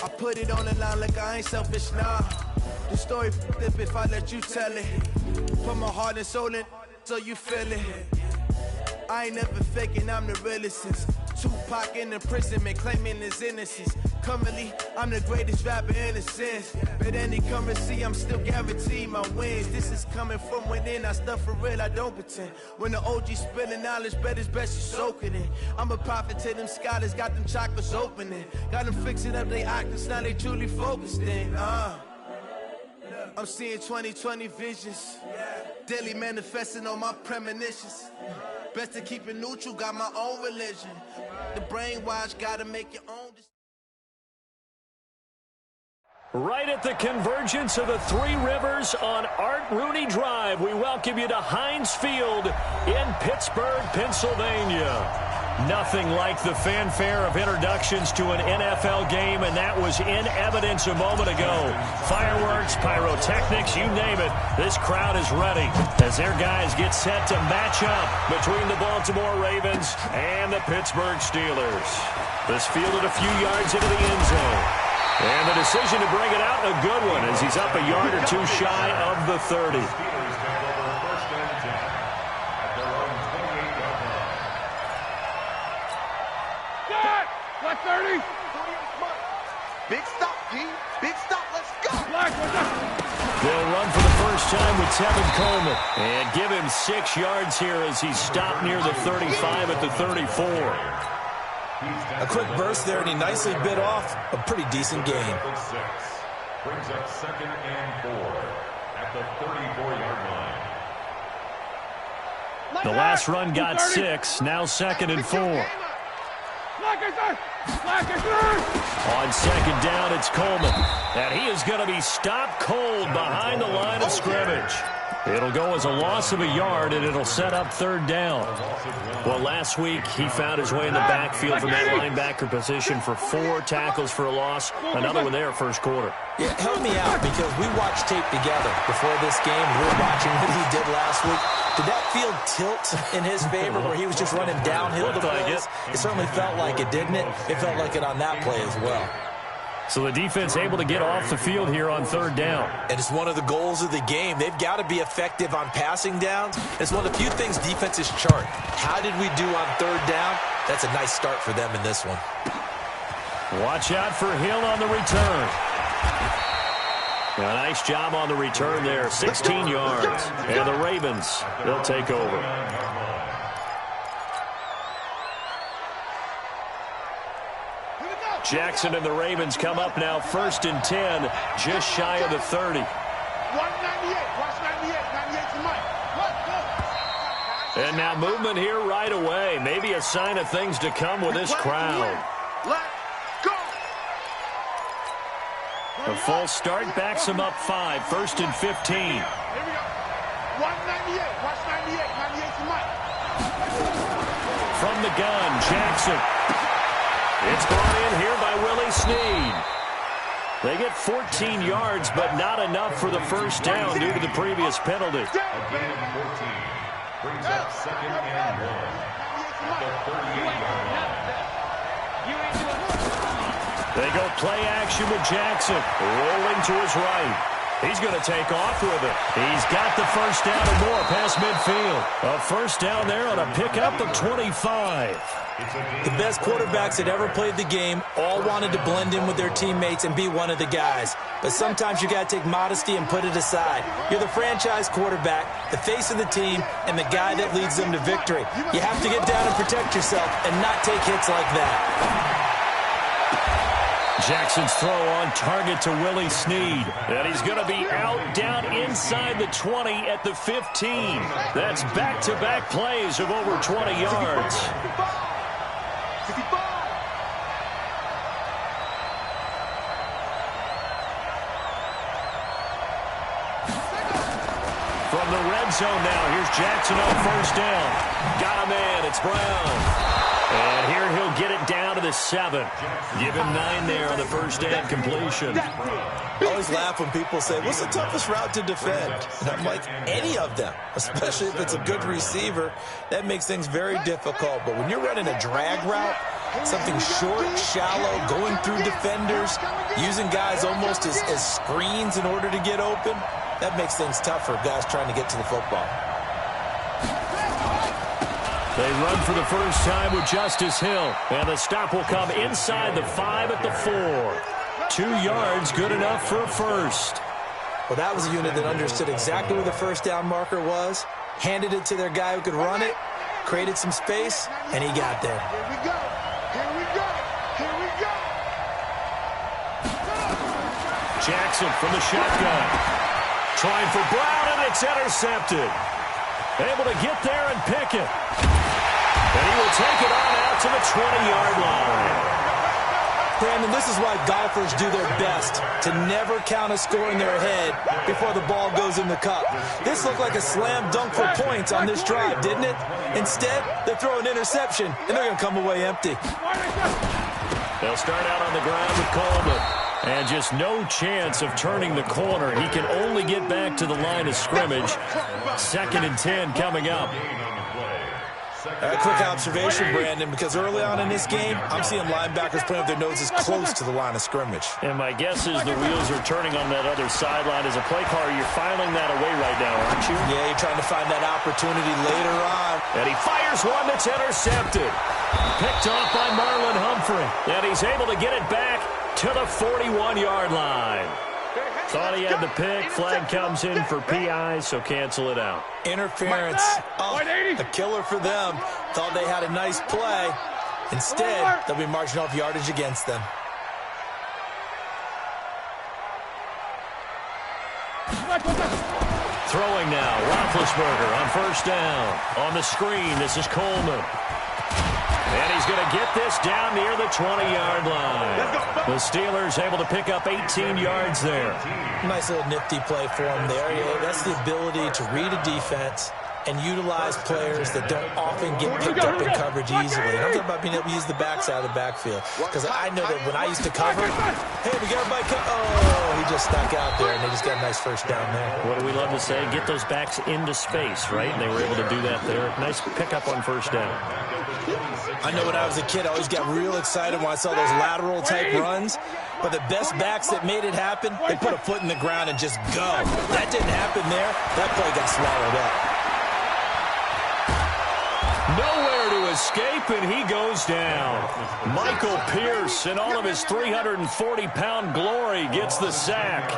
I put it on the line like I ain't selfish, nah. The story flip if I let you tell it. Put my heart and soul in so you feel it. I ain't never faking, I'm the realest since Tupac in imprisonment, claiming his innocence. Currently, I'm the greatest rapper in a sense. But any currency, I'm still guaranteed my wins. This is coming from within, I stuff for real, I don't pretend. When the OG spilling knowledge, bet it's best you soak it in. I'm a prophet to them scholars, got them chakras opening. Got them fixing up they octaves, now they truly focused in. I'm seeing 2020 visions. Daily manifesting on my premonitions. Best to keep it neutral, got my own religion. The brainwash, gotta make your own decision. Right at the convergence of the Three Rivers on Art Rooney Drive, we welcome you to Heinz Field in Pittsburgh, Pennsylvania. Nothing like the fanfare of introductions to an NFL game, and that was in evidence a moment ago. Fireworks, pyrotechnics, you name it. This crowd is ready as their guys get set to match up between the Baltimore Ravens and the Pittsburgh Steelers. This fielded a few yards into the end zone. And the decision to bring it out, a good one, as he's up a yard or two shy of the 30. Black 30. Big stop, G. Big stop. Let's go. Black, they'll run for the first time with Tevin Coleman and give him 6 yards here as he's stopped near the 35 at the 34. A quick burst there, and he nicely bit off a pretty decent gain. Brings up 2nd and 4 at the 34-yard line. The last run got 6, now 2nd and 4. On 2nd down, it's Coleman. And he is going to be stopped cold behind the line of scrimmage. It'll go as a loss of a yard, and it'll set up 3rd down. Well, last week, he found his way in the backfield from that linebacker position for 4 tackles for a loss. Another one there, first quarter. Yeah, help me out, because we watched tape together before this game. We were watching what he did last week. Did that field tilt in his favor where he was just running downhill the plays? It certainly felt like it, didn't it? It felt like it on that play as well. So the defense able to get off the field here on 3rd down. And it's one of the goals of the game. They've got to be effective on passing downs. It's one of the few things defenses chart. How did we do on 3rd down? That's a nice start for them in this one. Watch out for Hill on the return. A nice job on the return there, 16 yards. And the Ravens, they'll take over. Jackson and the Ravens come up now 1st and 10, just shy of the 30. 198. Watch 98. 98 to Mike. And now movement here right away. Maybe a sign of things to come with this crowd. Let's go. A false start backs him up 5, 1st and 15. Here we go. 198. Watch 98. 98 to Mike. From the gun, Jackson. It's brought in here by Willie Snead. They get 14 yards, but not enough for the first down due to the previous penalty. A gain of 14 brings up 2nd and 1 at the 38-yard line. They go play action with Jackson, rolling to his right. He's going to take off with it. He's got the first down and more past midfield. A first down there on a pickup of 25. The best quarterbacks that ever played the game all wanted to blend in with their teammates and be one of the guys. But sometimes you got to take modesty and put it aside. You're the franchise quarterback, the face of the team, and the guy that leads them to victory. You have to get down and protect yourself and not take hits like that. Jackson's throw on target to Willie Snead. And he's going to be out down inside the 20 at the 15. That's back-to-back plays of over 20 yards. From the red zone now, here's Jackson on first down. Got him in, it's Brown. And here he'll get it down to the 7. Give him 9 there on the first down completion. I always laugh when people say, what's the toughest route to defend? And I'm like, any of them, especially if it's a good receiver. That makes things very difficult. But when you're running a drag route, Something short, shallow, going through defenders, using guys almost as screens in order to get open. That makes things tough for guys trying to get to the football. They run for the first time with Justice Hill. And the stop will come inside the 5 at the 4. 2 yards, good enough for a first. Well, that was a unit that understood exactly where the first down marker was, handed it to their guy who could run it, created some space, and he got there. Here we go. Here we go. Here we go. Jackson from the shotgun. Trying for Brown, and it's intercepted. Able to get there and pick it. And he will take it on out to the 20-yard line. Brandon, this is why golfers do their best to never count a score in their head before the ball goes in the cup. This looked like a slam dunk for points on this drive, didn't it? Instead, they throw an interception, and they're going to come away empty. They'll start out on the ground with Coleman. And just no chance of turning the corner. He can only get back to the line of scrimmage. 2nd and 10 coming up. A quick observation, Brandon, because early on in this game, I'm seeing linebackers putting up their noses close to the line of scrimmage. And my guess is the wheels are turning on that other sideline. As a play caller, you're filing that away right now, aren't you? Yeah, you're trying to find that opportunity later on. And he fires one that's intercepted. Picked off by Marlon Humphrey. And he's able to get it back to the 41-yard line. Thought he had the pick. Flag comes in for PI, so cancel it out. Interference. Oh, a killer for them. Thought they had a nice play. Instead, they'll be marching off yardage against them. Throwing now. Roethlisberger on first down. On the screen, this is Coleman. And he's going to get this down near the 20-yard line. The Steelers able to pick up 18 yards there. Nice little nifty play for him there. Yeah, that's the ability to read a defense and utilize players that don't often get picked up in coverage easily. And I'm talking about being able to use the backside of the backfield. Because I know that when I used to cover, hey, we got everybody oh, he just stuck out there, and they just got a nice first down there. What do we love to say? Get those backs into space, right? And they were able to do that there. Nice pickup on first down. I know when I was a kid, I always got real excited when I saw those lateral-type runs. But the best backs that made it happen, they put a foot in the ground and just go. That didn't happen there. That play got swallowed up. Nowhere to escape, and he goes down. Michael Pierce, in all of his 340-pound glory, gets the sack.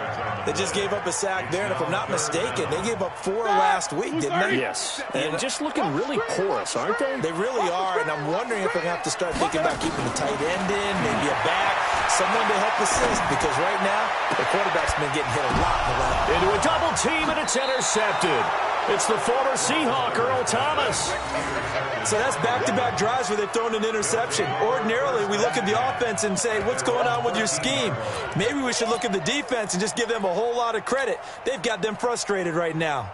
They just gave up a sack there, and if I'm not mistaken, they gave up 4 last week, didn't they? Yes, and just looking really porous, aren't they? They really are, and I'm wondering if they're going to have to start thinking about keeping the tight end in, maybe a back, someone to help assist, because right now, the quarterback's been getting hit a lot in the left. Into a double team, and it's intercepted. It's the former Seahawk, Earl Thomas. So that's back-to-back drives where they've thrown an interception. Ordinarily, we look at the offense and say, what's going on with your scheme? Maybe we should look at the defense and just give them a whole lot of credit. They've got them frustrated right now.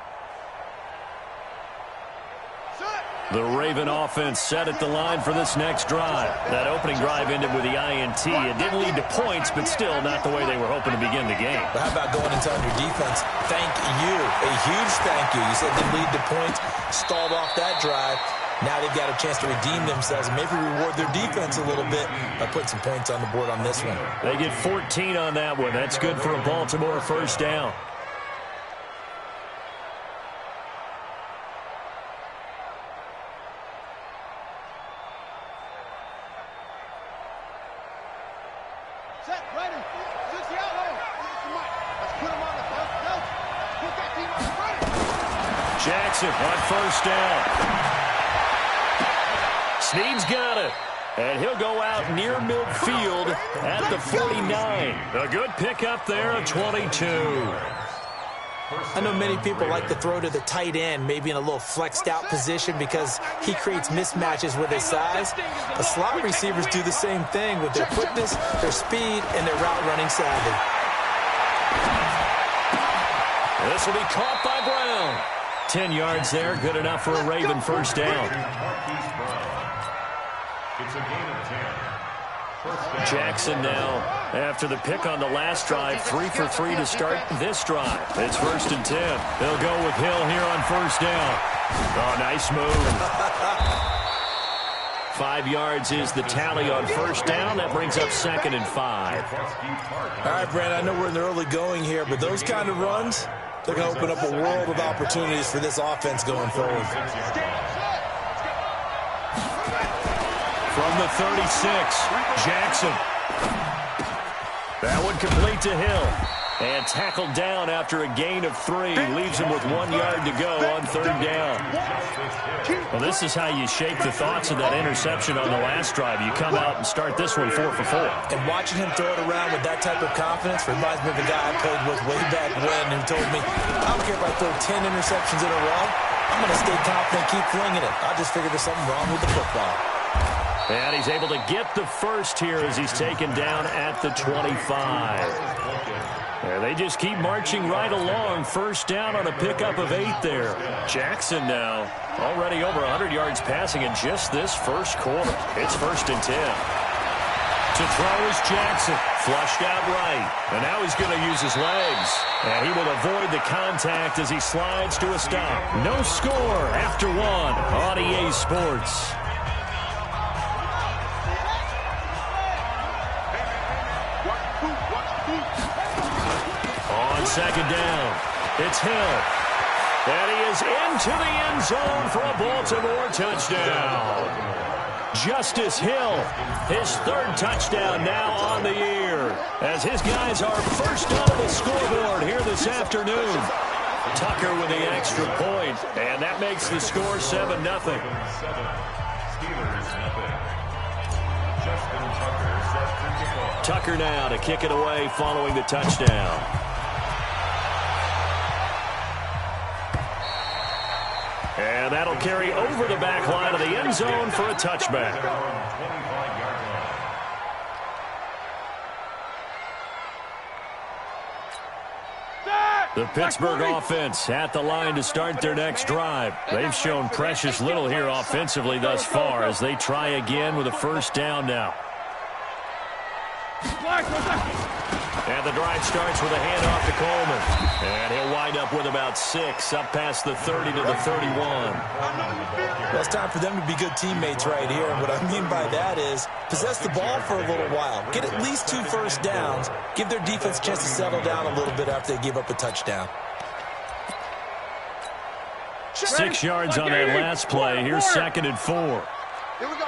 The Raven offense set at the line for this next drive. That opening drive ended with the INT. It didn't lead to points, but still not the way they were hoping to begin the game. But how about going and telling your defense, thank you, a huge thank you. You said they lead to points, stalled off that drive. Now they've got a chance to redeem themselves and maybe reward their defense a little bit by putting some points on the board on this one. They get 14 on that one. That's good for a Baltimore first down. Jackson on first down. Snead's got it. And he'll go out near midfield at the 49. A good pickup there at 22. I know many people like to throw to the tight end, maybe in a little flexed out position because he creates mismatches with his size. But slot receivers do the same thing with their quickness, their speed, and their route running savvy. This will be caught by Brown. 10 yards there, good enough for a Raven first down. It's a gain of 10. Jackson now, after the pick on the last drive, 3 for 3 to start this drive. It's 1st and 10. They'll go with Hill here on first down. Oh, nice move. 5 yards is the tally on first down. That brings up 2nd and 5. All right, Brad, I know we're in the early going here, but those kind of runs, they're going to open up a world of opportunities for this offense going forward. From the 36, Jackson. That one complete to Hill. And tackled down after a gain of 3. Leaves him with 1 yard to go on 3rd down. Well, this is how you shape the thoughts of that interception on the last drive. You come out and start this one 4 for 4. And watching him throw it around with that type of confidence reminds me of a guy I played with way back when who told me, I don't care if I throw 10 interceptions in a row. I'm going to stay confident, keep flinging it. I just figured there's something wrong with the football. And he's able to get the first here as he's taken down at the 25. And they just keep marching right along. First down on a pickup of 8 there. Jackson now already over 100 yards passing in just this first quarter. It's 1st and 10. To throw is Jackson. Flushed out right. And now he's going to use his legs. And he will avoid the contact as he slides to a stop. No score after 1 on EA Sports. On 2nd down, it's Hill. And he is into the end zone for a Baltimore touchdown. Justice Hill, his 3rd touchdown now on the year, as his guys are first on the scoreboard here this afternoon. Tucker with the extra point, and that makes the score 7-0. Tucker now to kick it away following the touchdown. And that'll carry over the back line of the end zone for a touchback. The Pittsburgh offense at the line to start their next drive. They've shown precious little here offensively thus far as they try again with a first down now. And the drive starts with a handoff to Coleman. And he'll wind up with about 6 up past the 30 to the 31. Well, it's time for them to be good teammates right here. And what I mean by that is possess the ball for a little while. Get at least 2 first downs. Give their defense a chance to settle down a little bit after they give up a touchdown. 6 yards on that last play. Here's 2nd and 4. Here we go.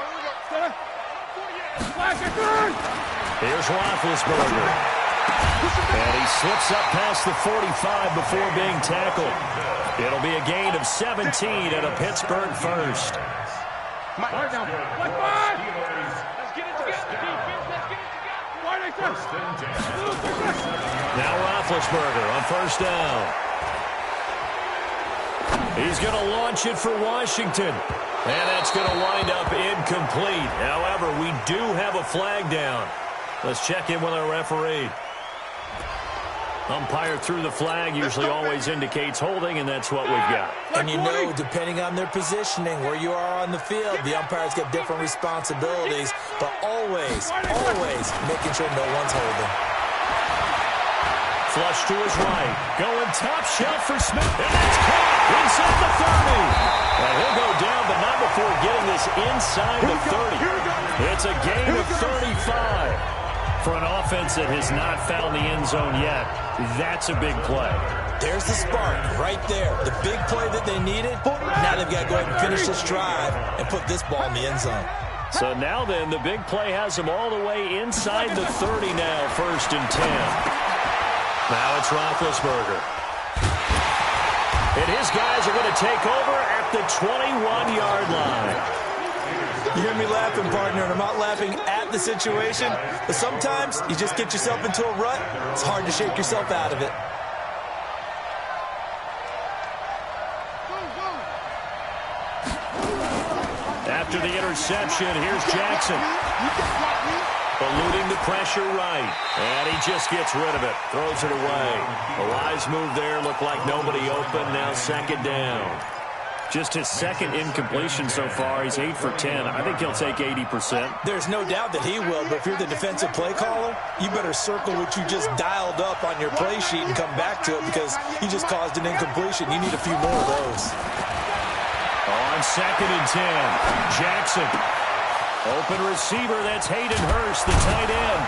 Here's Roethlisberger. And he slips up past the 45 before being tackled. It'll be a gain of 17 and a Pittsburgh first. Let's get it together, Now Roethlisberger on first down. He's going to launch it for Washington. And that's going to wind up incomplete. However, we do have a flag down. Let's check in with our referee. Umpire threw the flag, usually always indicates holding, and that's what we've got. And you know, depending on their positioning, where you are on the field, the umpire's got different responsibilities, but always making sure no one's holding. Flush to his right. Going top shelf for Smith. And that's caught inside the 30. And he'll go down, but not before getting this inside the 30. It's a gain of 35. For an offense that has not found the end zone yet, that's a big play. There's the spark right there. The big play that they needed. Now they've got to go ahead and finish this drive and put this ball in the end zone. So now then, the big play has them all the way inside the 30 now, 1st and 10. Now it's Roethlisberger. And his guys are going to take over at the 21-yard line. You hear me laughing, partner, and I'm not laughing at the situation, but sometimes you just get yourself into a rut. It's hard to shake yourself out of it. After the interception, here's Jackson. Eluding the pressure right. And he just gets rid of it. Throws it away. A wise move there. Looked like nobody open. Now 2nd down. Just his 2nd incompletion so far. He's 8 for 10. I think he'll take 80%. There's no doubt that he will, but if you're the defensive play caller, you better circle what you just dialed up on your play sheet and come back to it because he just caused an incompletion. You need a few more of those. On 2nd and 10, Jackson. Open receiver, that's Hayden Hurst, the tight end.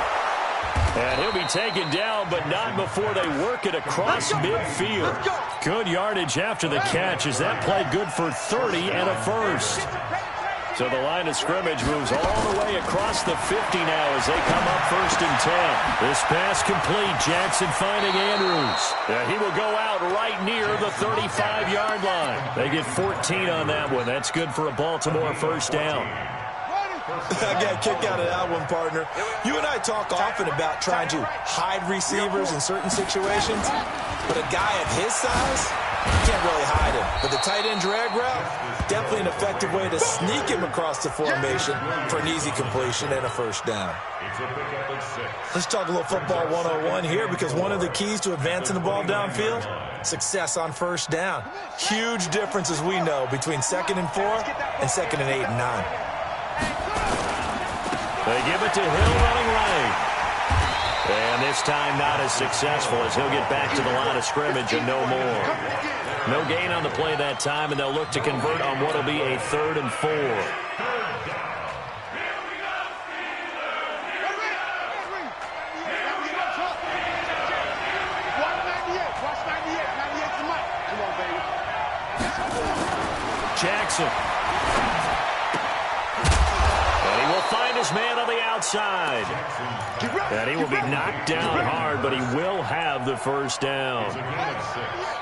And he'll be taken down, but not before they work it across midfield. Good yardage after the catch as that play good for 30 and a first. So the line of scrimmage moves all the way across the 50 now as they come up 1st and 10. This pass complete. Jackson finding Andrews. He will go out right near the 35-yard line. They get 14 on that one. That's good for a Baltimore first down. I got a kick out of that one, partner. You and I talk often about trying to hide receivers in certain situations, but a guy of his size, you can't really hide him. But the tight end drag route, definitely an effective way to sneak him across the formation for an easy completion and a first down. Let's talk a little football 101 here, because one of the keys to advancing the ball downfield, success on first down. Huge difference, as we know, between 2nd and 4 and 2nd and 8 and 9. They give it to Hill running right. And this time not as successful as he'll get back to the line of scrimmage and no more. No gain on the play that time, and they'll look to convert on what will be a 3rd and 4. Jackson. Find his man on the outside. And he will be knocked down hard, but he will have the first down.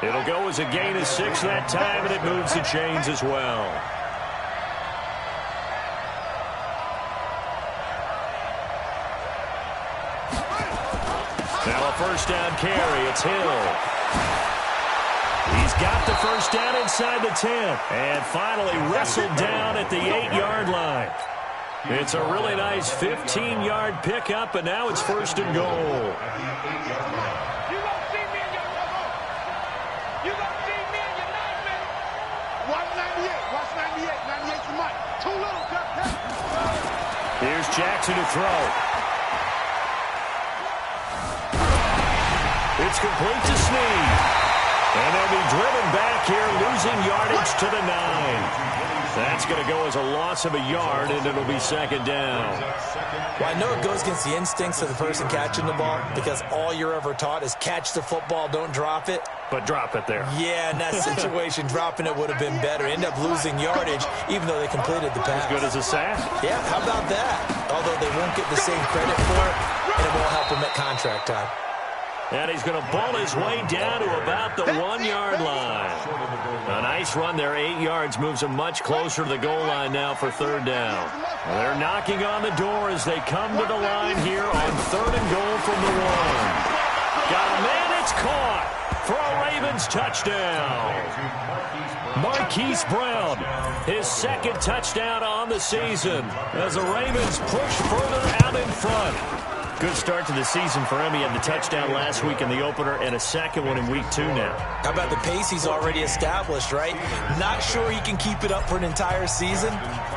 It'll go as a gain of 6 that time, and it moves the chains as well. Now a first down carry. It's Hill. He's got the first down inside the 10. And finally wrestled down at the 8-yard line. It's a really nice 15-yard pickup, and now it's 1st and goal. You gonna see me in your logo. You gonna see me in your nightmare. Watch 98. Watch 98. 98's the mic. Too little, cut. Here's Jackson to throw. It's complete to Snead. And they'll be driven back here, losing yardage to the 9. That's going to go as a loss of a yard, and it'll be 2nd down. Well, I know it goes against the instincts of the person catching the ball, because all you're ever taught is catch the football, don't drop it. But drop it there. Yeah, in that situation, dropping it would have been better. End up losing yardage, even though they completed the pass. As good as a sack? Yeah, how about that? Although they won't get the same credit for it, and it won't help them at contract time. And he's going to ball his way down to about the 1-yard line. A nice run there, 8 yards, moves him much closer to the goal line now for 3rd down. They're knocking on the door as they come to the line here on 3rd and goal from the 1. Got a man, it's caught for a Ravens touchdown. Marquise Brown, his 2nd touchdown on the season as the Ravens push further out in front. Good start to the season for him. He had the touchdown last week in the opener and a 2nd one in week 2 now. How about the pace he's already established, right? Not sure he can keep it up for an entire season,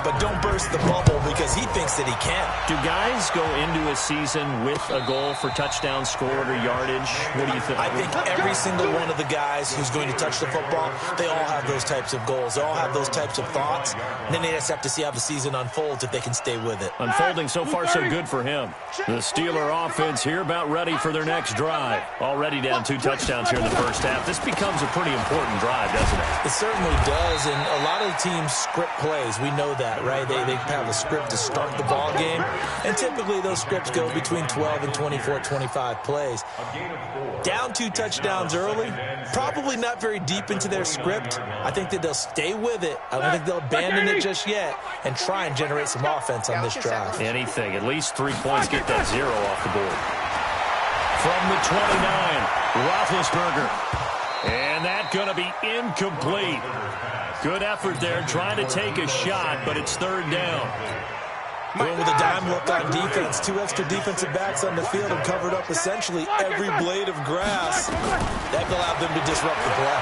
but don't burst the bubble because he thinks that he can. Do guys go into a season with a goal for touchdown scored or yardage? What do you think? I think every single one of the guys who's going to touch the football, they all have those types of goals. They all have those types of thoughts. And then they just have to see how the season unfolds if they can stay with it. Unfolding so far so good for him. The Steelers offense here about ready for their next drive. Already down 2 touchdowns here in the first half. This becomes a pretty important drive, doesn't it? It certainly does, and a lot of the teams script plays. We know that, right? They have a script to start the ball game, and typically those scripts go between 12 and 24, 25 plays. Down 2 touchdowns early, probably not very deep into their script. I think that they'll stay with it. I don't think they'll abandon it just yet and try and generate some offense on this drive. Anything, at least 3 points, get that 0 off the board. From the 29, Roethlisberger. And that's going to be incomplete. Good effort there, trying to take a shot, but it's 3rd down. Going with a dime look on defense. 2 extra defensive backs on the field and covered up essentially every blade of grass. That allowed them to disrupt the play.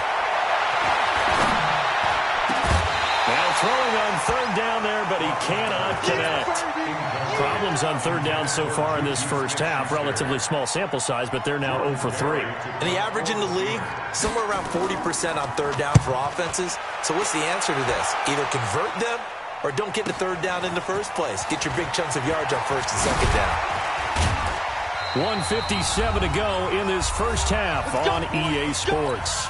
Now throwing on 3rd down there, but he cannot connect. Problems on 3rd down so far in this first half. Relatively small sample size, but they're now 0 for 3. And the average in the league, somewhere around 40% on 3rd down for offenses. So what's the answer to this? Either convert them or don't get the third down in the first place. Get your big chunks of yards on first and second down. 1:57 to go in this first half on EA Sports.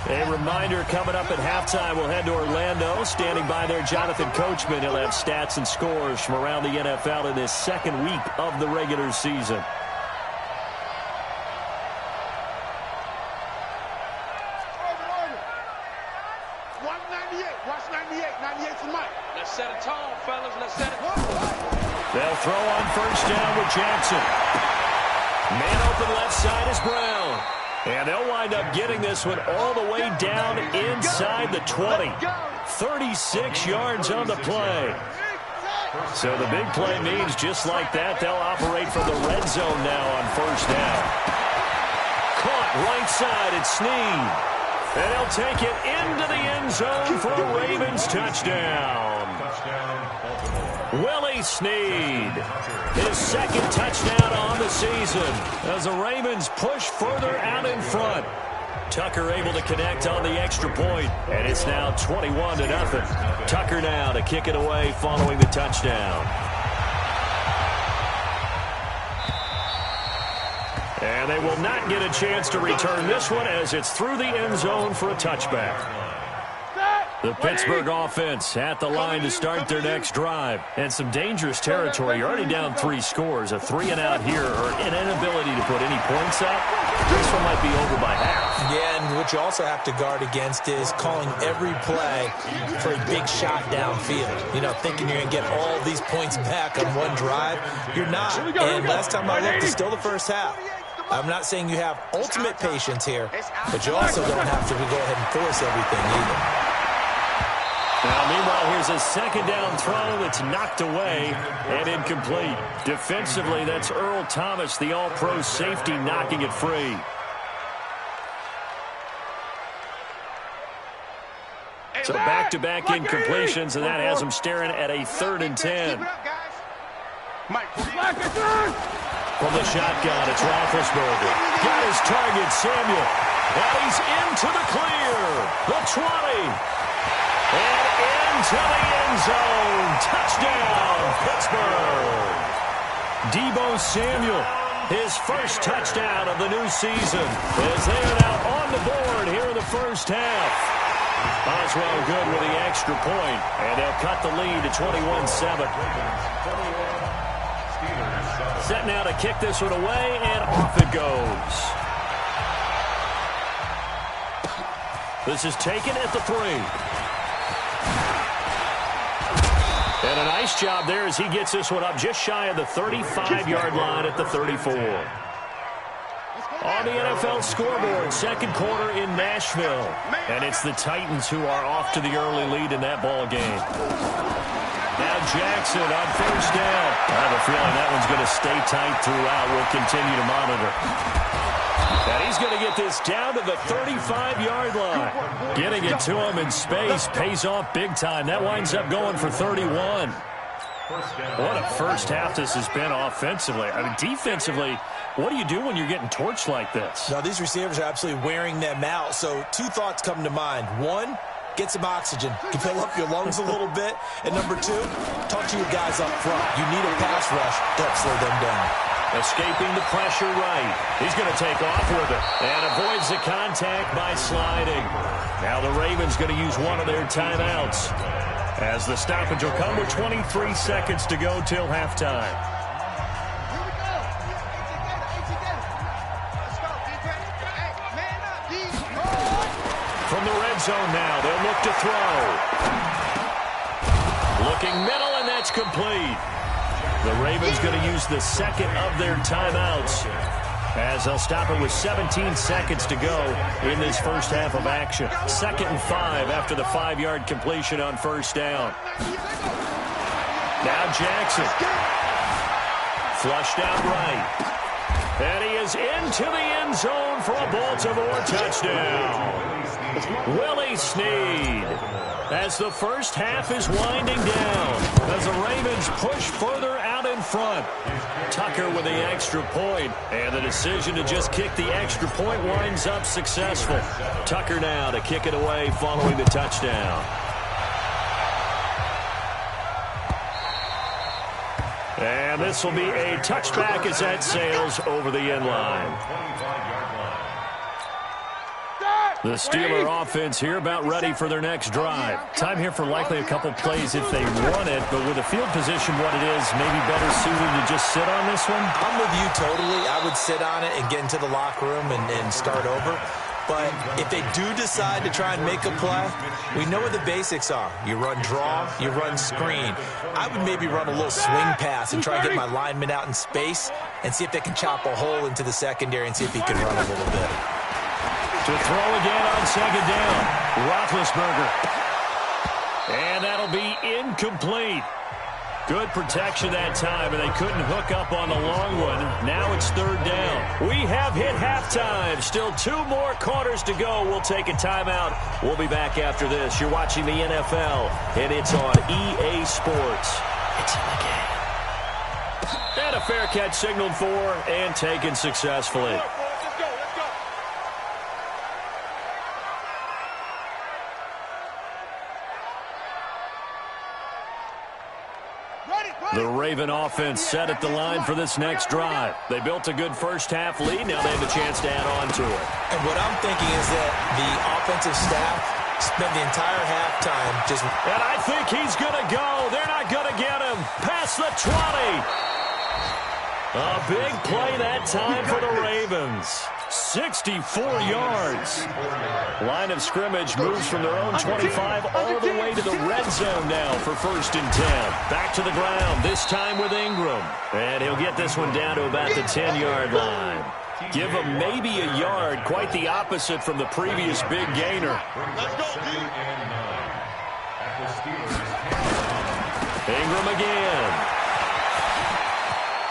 A reminder, coming up at halftime, we'll head to Orlando. Standing by there, Jonathan Coachman. He'll have stats and scores from around the NFL in this second week of the regular season. They'll throw on first down with Jackson. Man open left side is Brown. And they'll wind up getting this one all the way down inside the 20. 36 yards on the play. So the big play means just like that, they'll operate from the red zone now on first down. Caught right side at Snead. And he'll take it into the end zone for a Ravens touchdown. Willie Snead, his second touchdown on the season as the Ravens push further out in front. Tucker able to connect on the extra point, and it's now 21-0. Tucker now to kick it away following the touchdown. And they will not get a chance to return this one as it's through the end zone for a touchback. The Pittsburgh offense at the line to start their next drive. And some dangerous territory. You're already down 3 scores. A 3-and-out here or an inability to put any points up. This one might be over by half. Yeah, and what you also have to guard against is calling every play for a big shot downfield. You know, thinking you're going to get all these points back on one drive. You're not. And last time I looked, it's still the first half. I'm not saying you have ultimate patience here, but you also don't have to go ahead and force everything either. Now, meanwhile, here's a second down throw that's knocked away and incomplete. Defensively, that's Earl Thomas, the all-pro safety, knocking it free. So back-to-back incompletions, and that has him staring at a 3rd and 10. From the shotgun, it's Roethlisberger. Got his target, Samuel. And he's into the clear. The 20. And into the end zone. Touchdown, Pittsburgh. Deebo Samuel, his first touchdown of the new season, as they are now on the board here in the first half. Oswald good with the extra point, and they'll cut the lead to 21-7. Set now to kick this one away, and off it goes. This is taken at the 3. And a nice job there as he gets this one up just shy of the 35-yard line at the 34. On the NFL scoreboard, second quarter in Nashville. And it's the Titans who are off to the early lead in that ball game. Now Jackson on first down. I have a feeling that one's going to stay tight throughout. We'll continue to monitor. And he's going to get this down to the 35-yard line. Getting it to him in space pays off big time. That winds up going for 31. What a first half this has been offensively. I mean, defensively, what do you do when you're getting torched like this? Now, these receivers are absolutely wearing them out. So 2 thoughts come to mind. 1, get some oxygen to fill up your lungs a little bit. And number 2, talk to your guys up front. You need a pass rush to help slow them down. Escaping the pressure right. He's going to take off with it and avoids the contact by sliding. Now the Ravens going to use one of their timeouts as the stoppage will come with 23 seconds to go till halftime. From the red zone now, they'll look to throw. Looking middle, and that's complete. The Ravens going to use the second of their timeouts as they'll stop it with 17 seconds to go in this first half of action. 2nd and 5 after the 5-yard completion on first down. Now Jackson. Flushed out right. And he is into the end zone for a Baltimore touchdown. Willie Snead. As the first half is winding down, as the Ravens push further out in front. Tucker with the extra point, and the decision to just kick the extra point winds up successful. Tucker now to kick it away following the touchdown. And this will be a touchback as that sails over the end line. The Steeler offense here about ready for their next drive. Time here for likely a couple plays if they want it, but with the field position what it is, maybe better suited to just sit on this one? I'm with you totally. I would sit on it and get into the locker room and start over. But if they do decide to try and make a play, we know what the basics are. You run draw, you run screen. I would maybe run a little swing pass and try and get my lineman out in space and see if they can chop a hole into the secondary and see if he can run a little bit. To throw again on second down, Roethlisberger. And that'll be incomplete. Good protection that time, and they couldn't hook up on the long one. Now it's third down. We have hit halftime. Still 2 more quarters to go. We'll take a timeout. We'll be back after this. You're watching the NFL, and it's on EA Sports. It's in the game. And a fair catch signaled for and taken successfully. The Raven offense set at the line for this next drive. They built a good first-half lead. Now they have a chance to add on to it. And what I'm thinking is that the offensive staff spent the entire halftime just... And I think he's going to go. They're not going to get him. Past the 20. A big play that time for the Ravens. 64 yards. Line of scrimmage moves from their own 25 all the way to the red zone now for 1st and 10. Back to the ground, this time with Ingram. And he'll get this one down to about the 10-yard line. Give him maybe a yard, quite the opposite from the previous big gainer. Ingram again.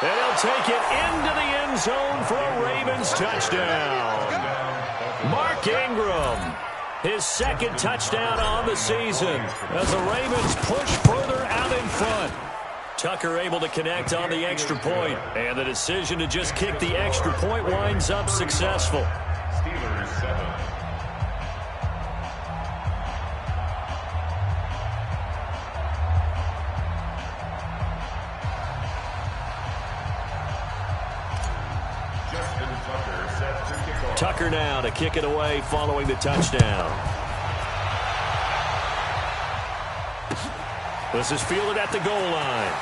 And he'll take it into the end zone for a Ravens touchdown. Mark Ingram, his 2nd touchdown on the season as the Ravens push further out in front. Tucker able to connect on the extra point, and the decision to just kick the extra point winds up successful. Steelers 7. Tucker now to kick it away following the touchdown. This is fielded at the goal line.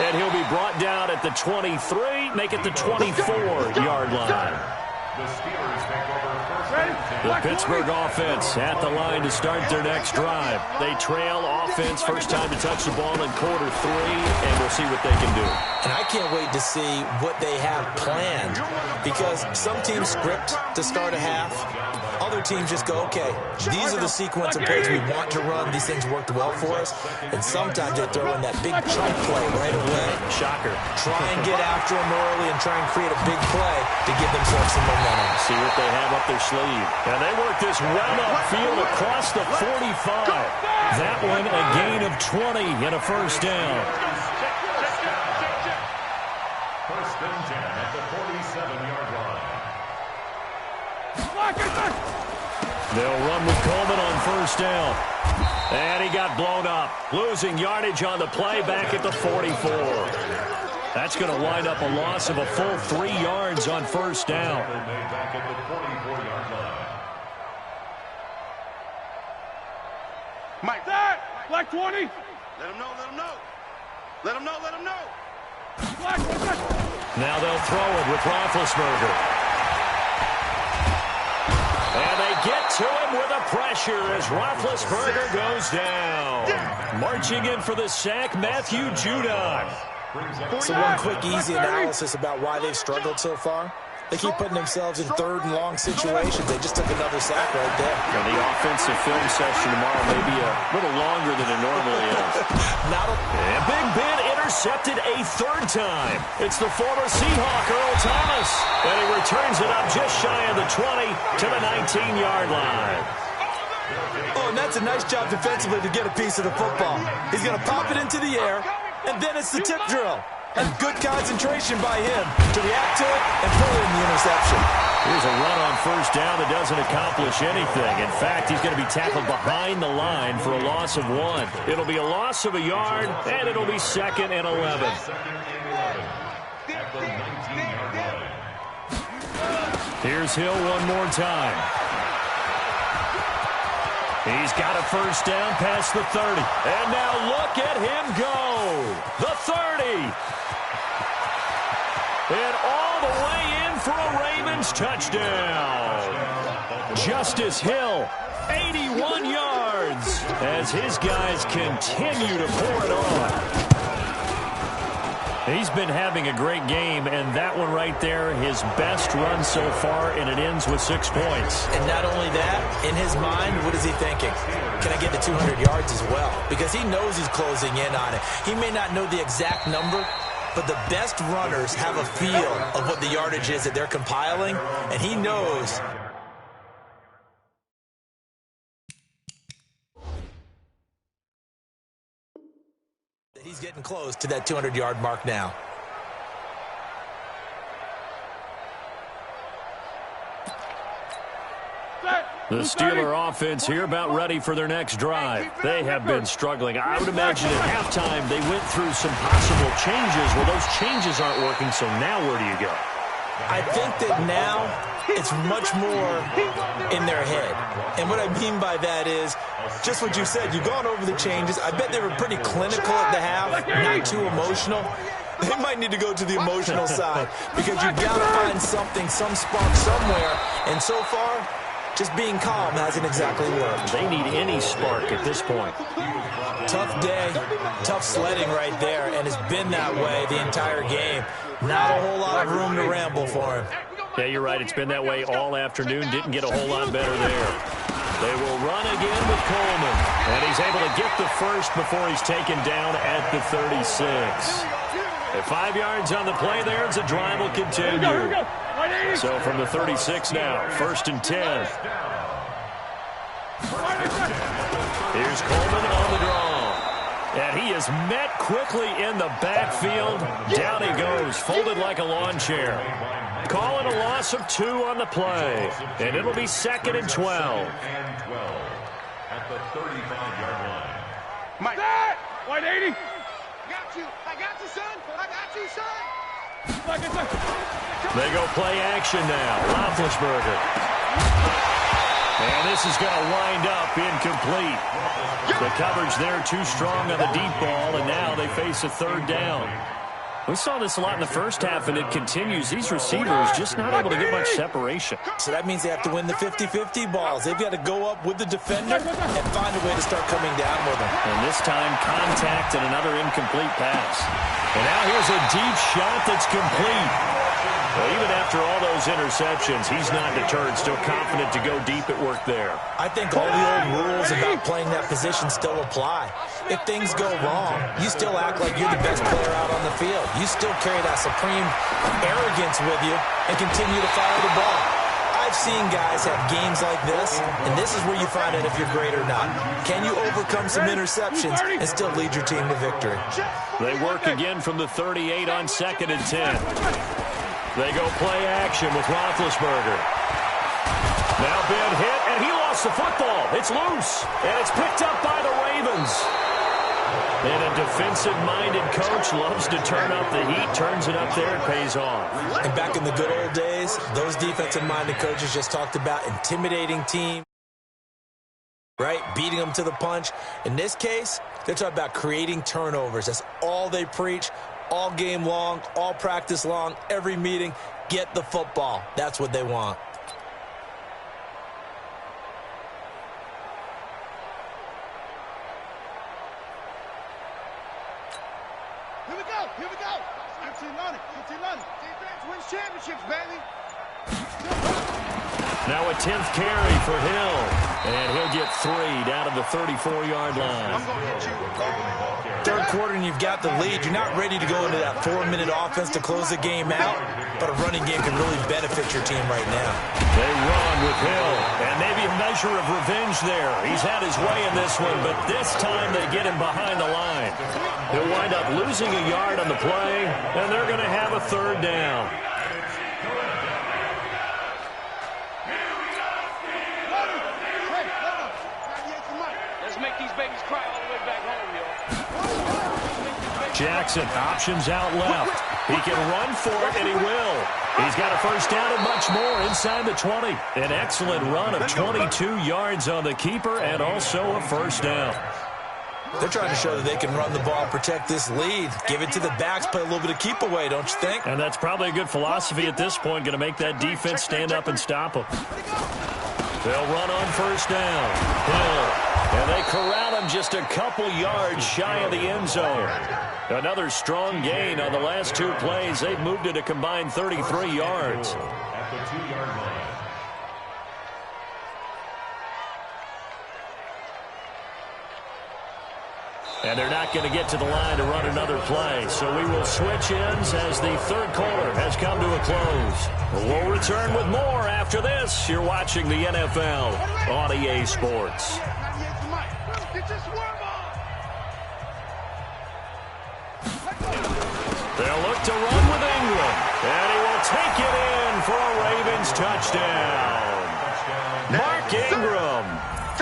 And he'll be brought down at the 23, make it the 24-yard line. The Steelers take over first and 10. The Pittsburgh offense at the line to start their next drive. They trail offense, first time to touch the ball in quarter 3, and we'll see what they can do. And I can't wait to see what they have planned, because some teams script to start a half. Other teams just go, okay, these are the sequence of plays we want to run. These things worked well for us. And sometimes they throw in that big chunk play right away. Shocker. Try and get after them early and try and create a big play to give themselves some momentum. See what they have up their sleeve. And they work this well upfield across the 45. That one a gain of 20 and a first down. First and 10 at the 47-yard line. They'll run with Coleman on first down. And he got blown up. Losing yardage on the play back at the 44. That's going to wind up a loss of a full 3 yards on first down. Back at the 44-yard line. Mike, black 20. Let him know, let him know. Let him know, let him know. Black. Now they'll throw it with Roethlisberger. And they get to him with a pressure as Roethlisberger goes down. Marching in for the sack, Matthew Judon. So one quick, easy analysis about why they've struggled so far. They keep putting themselves in third and long situations. They just took another sack right there. And the offensive film session tomorrow may be a little longer than it normally is. And Big Ben intercepted a third time. It's the former Seahawk, Earl Thomas. And he returns it up just shy of the 20 to the 19-yard line. Oh, and that's a nice job defensively to get a piece of the football. He's going to pop it into the air, and then it's the tip drill. And good concentration by him to react to it and pull in the interception. Here's a run on first down that doesn't accomplish anything. In fact, he's going to be tackled behind the line for a loss of 1. It'll be a loss of a yard, and it'll be 2nd and 11. Here's Hill one more time. He's got a first down past the 30. And now look at him go. The 30. And all the way in for a Ravens touchdown. Justice Hill, 81 yards, as his guys continue to pour it on. He's been having a great game, and that one right there, his best run so far, and it ends with 6 points. And not only that, in his mind, what is he thinking? Can I get to 200 yards as well? Because he knows he's closing in on it. He may not know the exact number, but the best runners have a feel of what the yardage is that they're compiling, and he knows that he's getting close to that 200-yard mark now. The Steeler offense here about ready for their next drive. They have been struggling. I would imagine at halftime they went through some possible changes. Well, those changes aren't working, so now where do you go? I think that now it's much more in their head. And what I mean by that is just what you said. You've gone over the changes. I bet they were pretty clinical at the half, not too emotional. They might need to go to the emotional side because you've got to find something, some spark somewhere. And so far, just being calm hasn't exactly worked. They need any spark at this point. Tough day, tough sledding right there, and it's been that way the entire game. Not a whole lot of room to ramble for him. Yeah, you're right. It's been that way all afternoon. Didn't get a whole lot better there. They will run again with Coleman, and he's able to get the first before he's taken down at the 36. At 5 yards on the play there, the drive will continue. So from the 36 now, 1st and 10. Here's Coleman on the draw. And he is met quickly in the backfield. Down he goes, folded like a lawn chair. Calling a loss of 2 on the play. And it'll be 2nd and 12. At the 35-yard line. Mike. White 80. I got you, son. I got you, son. They go play action now. Roethlisberger. And this is going to wind up incomplete. The coverage there too strong on the deep ball, and now they face a 3rd down. We saw this a lot in the first half, and it continues. These receivers just not able to get much separation. So that means they have to win the 50-50 balls. They've got to go up with the defender and find a way to start coming down with them. And this time, contact and another incomplete pass. And now here's a deep shot that's complete. Well, even after all those interceptions, he's not deterred, still confident to go deep at work there. I think all the old rules about playing that position still apply. If things go wrong, you still act like you're the best player out on the field. You still carry that supreme arrogance with you and continue to fire the ball. I've seen guys have games like this, and this is where you find out if you're great or not. Can you overcome some interceptions and still lead your team to victory? They work again from the 38 on 2nd and 10. They go play action with Roethlisberger. Now Ben hit, and he lost the football. It's loose, and it's picked up by the Ravens. And a defensive-minded coach loves to turn up the heat, turns it up there, it pays off. And back in the good old days, those defensive-minded coaches just talked about intimidating teams, right? Beating them to the punch. In this case, they're talking about creating turnovers. That's all they preach. All game long, all practice long, every meeting, get the football. That's what they want. Here we go. Continue learning. Defense wins championships, baby. Now a 10th carry for Hill. And he'll get 3 down to the 34-yard line. Third quarter and you've got the lead. You're not ready to go into that 4-minute offense to close the game out, but a running game can really benefit your team right now. They run with Hill, and maybe a measure of revenge there. He's had his way in this one, but this time they get him behind the line. He'll wind up losing a yard on the play, and they're going to have a 3rd down. Let's make these babies cry all the way back home, yo. Jackson options out left. He can run for it, and he will. He's got a 1st down and much more inside the 20. An excellent run of 22 yards on the keeper and also a 1st down. They're trying to show that they can run the ball, protect this lead, give it to the backs, play a little bit of keep away, don't you think? And that's probably a good philosophy at this point, going to make that defense stand up and stop them. They'll run on 1st down. Hill. And they corral him just a couple yards shy of the end zone. Another strong gain on the last 2 plays. They've moved it a combined 33 yards. At the 2-yard line. And they're not going to get to the line to run another play. So we will switch ends as the 3rd quarter has come to a close. We'll return with more after this. You're watching the NFL on EA Sports. They'll look to run with Ingram. And he will take it in for a Ravens touchdown. Mark Ingram.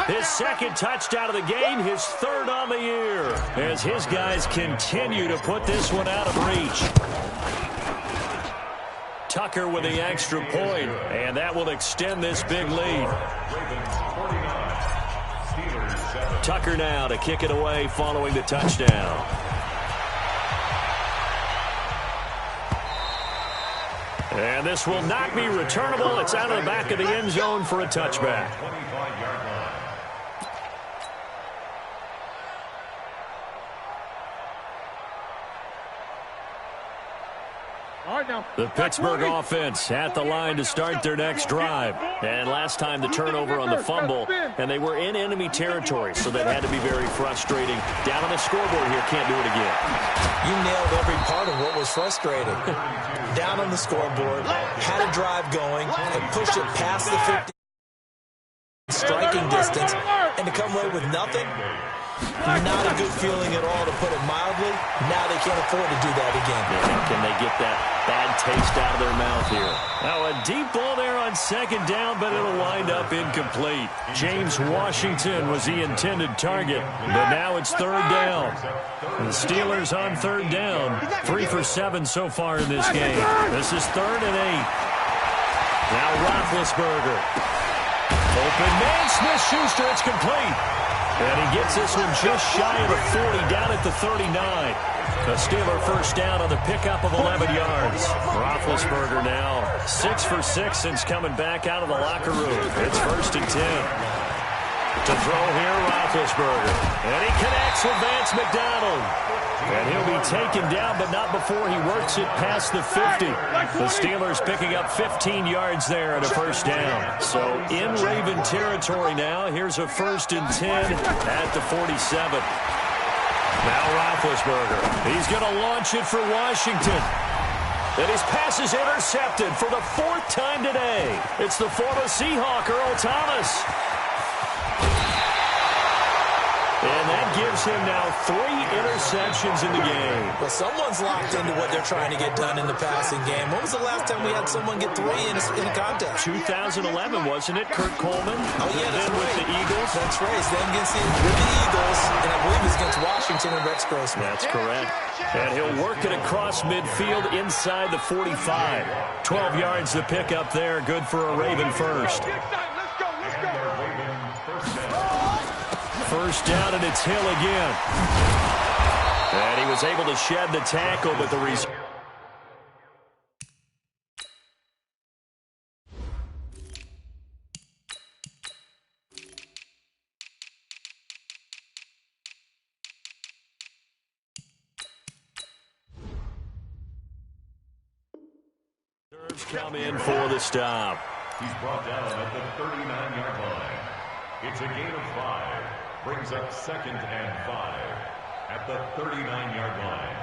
His 2nd touchdown of the game, his 3rd on the year, as his guys continue to put this one out of reach. Tucker with the extra point, and that will extend this big lead. Tucker now to kick it away following the touchdown. And this will not be returnable. It's out of the back of the end zone for a touchback. The Pittsburgh offense at the line to start their next drive. And last time the turnover on the fumble, and they were in enemy territory, so that had to be very frustrating. Down on the scoreboard here, can't do it again. You nailed every part of what was frustrating. Down on the scoreboard, had a drive going, and pushed it past the 50 striking distance, and to come away with nothing, not a good feeling at all, to put it mildly. Now they can't afford to do that again. Yeah, can they get that bad taste out of their mouth here? Now a deep ball there on 2nd down, but it'll wind up incomplete. James Washington was the intended target, but now it's 3rd down. The Steelers on 3rd down, 3 for 7 so far in this game. This is 3rd and 8. Now Roethlisberger. Open man, Smith-Schuster, it's complete. And he gets this one just shy of the 40, down at the 39. A Steeler 1st down on the pickup of 11 yards. Roethlisberger now 6 for 6 since coming back out of the locker room. It's 1st and 10. To throw here, Roethlisberger. And he connects with Vance McDonald. And he'll be taken down, but not before he works it past the 50. The Steelers picking up 15 yards there at a 1st down. So in Raven territory now. Here's a 1st and 10 at the 47. Now Roethlisberger. He's going to launch it for Washington. And his pass is intercepted for the 4th time today. It's the former Seahawk, Earl Thomas. And that gives him now 3 interceptions in the game. Well, someone's locked into what they're trying to get done in the passing game. When was the last time we had someone get 3 in a contest? 2011, wasn't it? Kurt Coleman? Oh, yeah, that's right. With the Eagles? That's right. It's then against the Eagles, and I believe it's against Washington and Rex Grossman. That's correct. And he'll work it across midfield inside the 45. 12 yards to pick up there. Good for a Raven 1st. 1st down, and it's Hill again. And he was able to shed the tackle, but the result. Come in for the stop. He's brought down at the 39-yard line. It's a gain of 5. Brings up 2nd and 5 at the 39-yard line.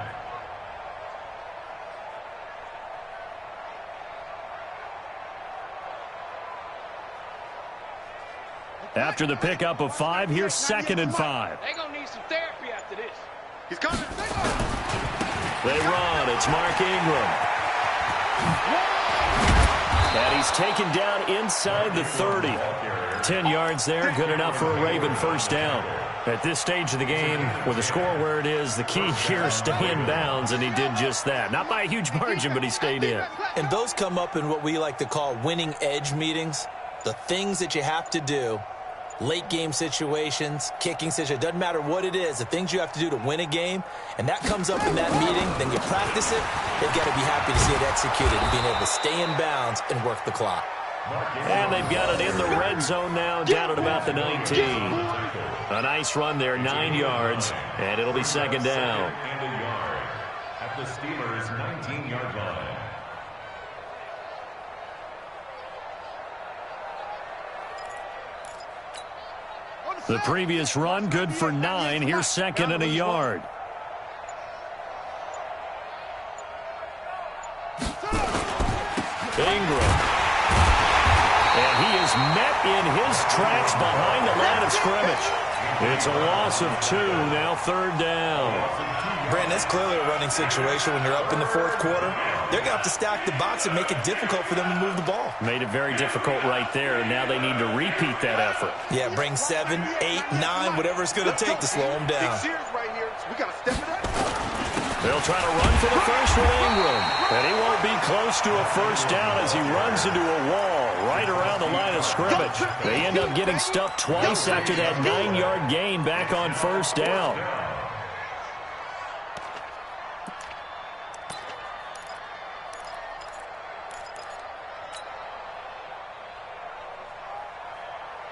After the pickup of 5, here's 2nd and 5. They're going to need some therapy after this. He's coming. They run. It's Mark Ingram. And he's taken down inside the 30. 10 yards there, good enough for a Raven first down. At this stage of the game, with the score where it is, the key here is stay in bounds, and he did just that. Not by a huge margin, but he stayed in. And those come up in what we like to call winning edge meetings. The things that you have to do, late game situations, kicking situations, doesn't matter what it is, the things you have to do to win a game, and that comes up in that meeting, then you practice it, they've got to be happy to see it executed and being able to stay in bounds and work the clock. And they've got it in the red zone now, down at about the 19. A nice run there, 9 yards, and it'll be 2nd down. And a yard at the Steelers' 19-yard line. The previous run, good for 9. Here's 2nd and a yard. Ingram. And he is met in his tracks behind the line of scrimmage. It's a loss of 2, now 3rd down. Brandon, it's clearly a running situation when you're up in the 4th quarter. They're going to have to stack the box and make it difficult for them to move the ball. Made it very difficult right there. Now they need to repeat that effort. Yeah, bring 7, 8, 9, whatever it's going to take to slow them down. Right here. We got to step it up. They'll try to run for the first with Ingram. And he won't be close to a first down as he runs into a wall right around the line of scrimmage. They end up getting stuffed twice after that 9-yard gain back on first down.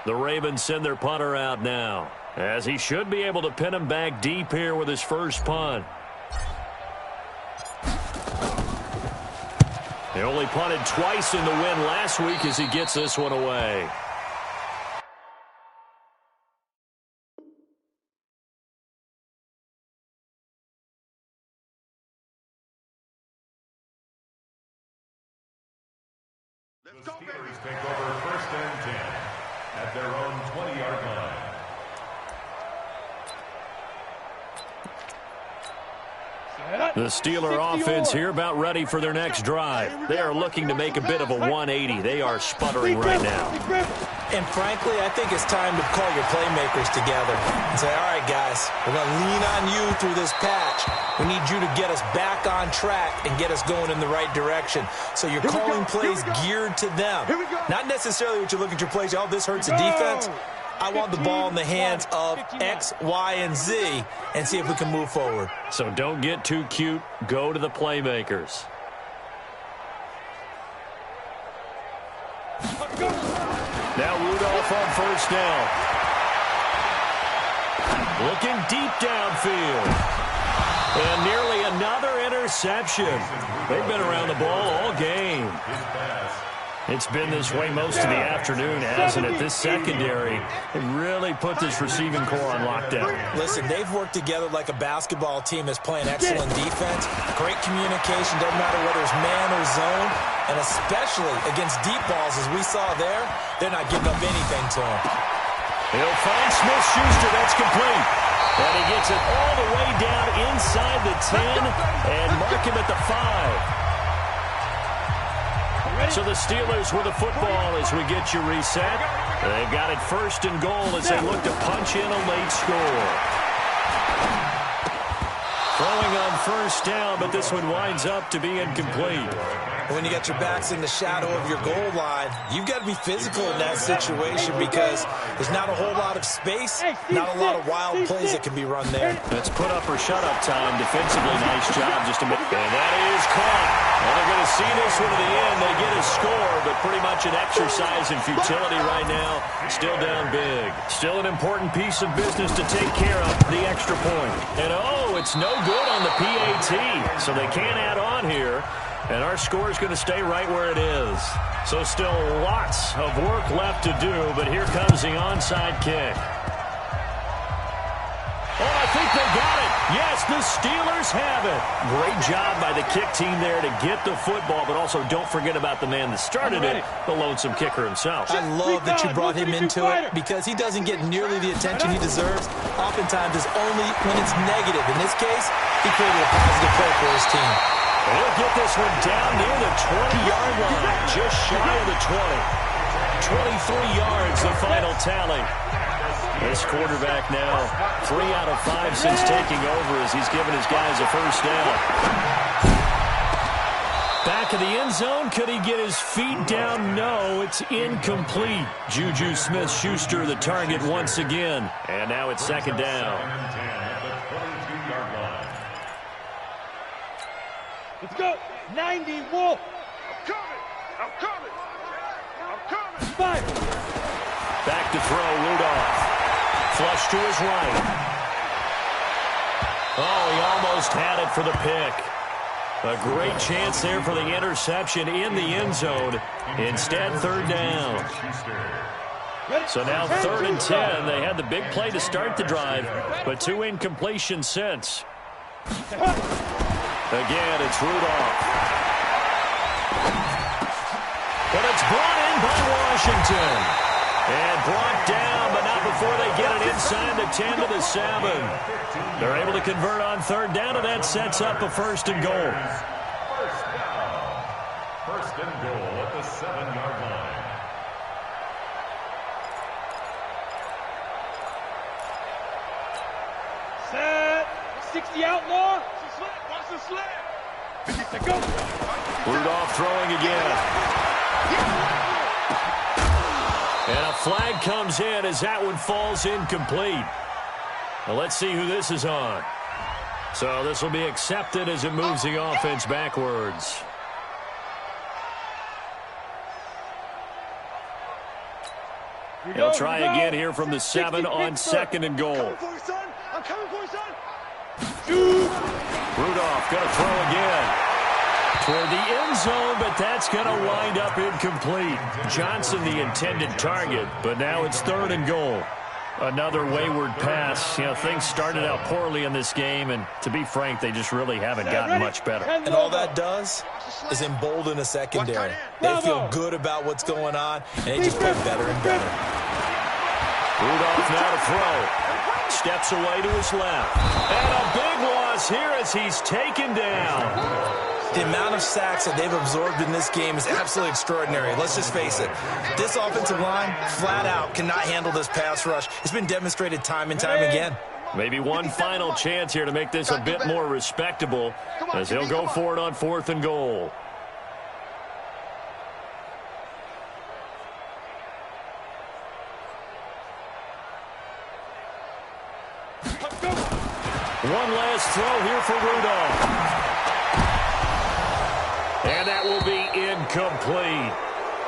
The Ravens send their punter out now, as he should be able to pin him back deep here with his first punt. He only punted twice in the win last week as he gets this one away. The Steelers take over 1st and 10 at their own 20-yard line. The Steeler offense here about ready for their next drive. They are looking to make a bit of a 180. They are sputtering right now. And frankly, I think it's time to call your playmakers together and say, all right, guys, we're going to lean on you through this patch. We need you to get us back on track and get us going in the right direction. So you're calling plays geared to them. Not necessarily what you look at your plays, oh, this hurts the defense. I want the ball in the hands of X, Y, and Z and see if we can move forward. So don't get too cute. Go to the playmakers. Now Rudolph on first down. Looking deep downfield. And nearly another interception. They've been around the ball all game. It's been this way most of the afternoon, hasn't it? This secondary really put this receiving core on lockdown. Listen, they've worked together like a basketball team that's playing excellent defense. Great communication, doesn't matter whether it's man or zone. And especially against deep balls, as we saw there, they're not giving up anything to him. He'll find Smith-Schuster. That's complete. And he gets it all the way down inside the 10 and mark him at the 5. So the Steelers with the football as we get you reset. They've got it 1st and goal as they look to punch in a late score. Throwing on first down, but this one winds up to be incomplete. When you got your backs in the shadow of your goal line, you've got to be physical in that situation because there's not a whole lot of space, not a lot of wild plays that can be run there. That's put up or shut up time. Defensively, nice job just a minute. And that is caught. Well, they're going to see this one to the end. They get a score, but pretty much an exercise in futility right now. Still down big. Still an important piece of business to take care of, the extra point. And, oh, it's no good on the PAT, so they can't add on here. And our score is going to stay right where it is. So still lots of work left to do, but here comes the onside kick. Oh, I think they got it. Yes, the Steelers have it. Great job by the kick team there to get the football, but also don't forget about the man that started it, the lonesome kicker himself. I love that you brought him into it because he doesn't get nearly the attention he deserves. Oftentimes it's only when it's negative. In this case, he created a positive play for his team. He'll get this one down near the 20-yard line, just shy of the 20. 23 yards, the final tally. This quarterback now 3 out of 5 since taking over as he's given his guys a first down. Back of the end zone. Could he get his feet down? No, it's incomplete. Juju Smith-Schuster the target once again. And now it's second down. Let's go. 90 more. I'm coming. Fire. Back to throw, Rudolph. Flush to his right. Oh, he almost had it for the pick. A great chance there for the interception in the end zone. Instead, third down. So now 3rd and 10. They had the big play to start the drive, but 2 incompletions since. Again, it's Rudolph. But it's brought in by Washington. And brought down, but not before they get it inside the 10 to the 7. They're able to convert on 3rd down, and that sets up a 1st and goal. First and goal at the 7-yard line. Set. 60 outlaw. Watch the sled. Go. Rudolph throwing again. And a flag comes in as that one falls incomplete. Now let's see who this is on. So this will be accepted as it moves the offense backwards. He'll try again here from the 7 on 2nd and goal. I'm coming for you, son. Rudolph going to throw again. Toward the end zone, but that's going to wind up incomplete. Johnson the intended target, but now it's 3rd and goal. Another wayward pass. You know, things started out poorly in this game, and to be frank, they just really haven't gotten much better. And all that does is embolden a secondary. They feel good about what's going on, and they just play better and better. Rudolph now to throw. Steps away to his left. And a big loss here as he's taken down. The amount of sacks that they've absorbed in this game is absolutely extraordinary. Let's just face it. This offensive line, flat out, cannot handle this pass rush. It's been demonstrated time and time again. Maybe one final chance here to make this a bit more respectable as he'll go for it on 4th and goal. One last throw here for Rudolph. And that will be incomplete.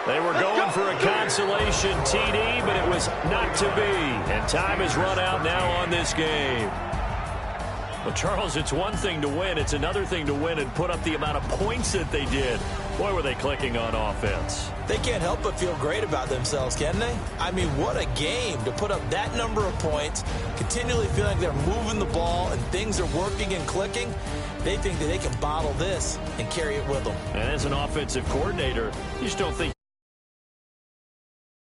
They were going for a consolation TD, but it was not to be. And time has run out now on this game. Well, Charles, it's one thing to win. It's another thing to win and put up the amount of points that they did. Boy, were they clicking on offense. They can't help but feel great about themselves, can they? I mean, what a game to put up that number of points, continually feeling like they're moving the ball and things are working and clicking. They think that they can bottle this and carry it with them. And as an offensive coordinator, you just don't think